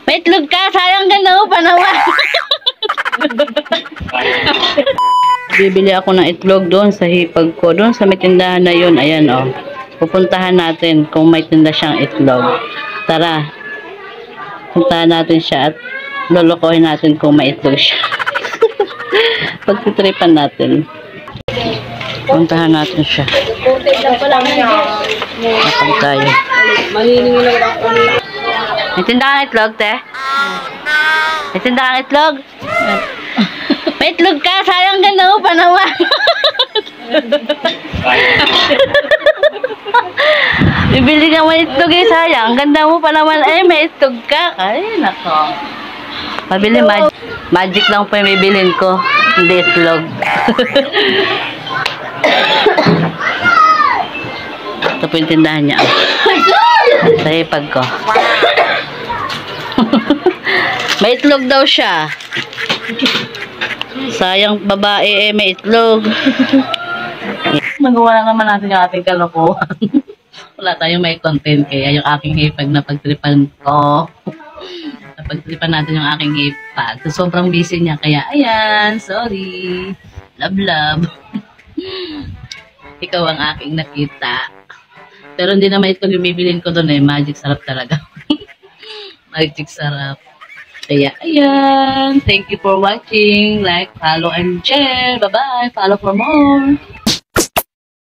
May itlog ka, sayang ganda mo, panawa. Bibili ako ng itlog doon sa hipag ko. Doon sa may tindahan na yun. Ayan o. Pupuntahan natin kung may tinda siyang itlog. Tara. Puntahan natin siya at lolokohin natin kung may itlog siya. Pagtitripan natin. Puntahan natin siya. Kapag tayo. May tinda kang itlog, te? May tinda kang itlog? May itlog ka, sayang ganda mo, panawa. Bibili ka mo itlog eh, sayang. Ganda mo pa naman. Eh, may itlog ka. Ay, nako. Pabili, magic lang po yung bibilin ko. Hindi itlog. Ito po yung tindahan niya. Sa hipag ko. May itlog daw siya. Sayang babae eh, may itlog. Magawa lang naman natin yung ating kalokohan. Wala tayong may content kaya yung aking hipag na pagtripan ko. Napagtripan natin yung aking hipag. So, sobrang busy niya kaya ayan, sorry. Love, love. Ikaw ang aking nakita. Pero hindi naman ito yung bibilin ko doon eh. Magic sarap talaga. Magic sarap. Kaya, ayan. Thank you for watching. Like, follow, and share. Bye-bye. Follow for more.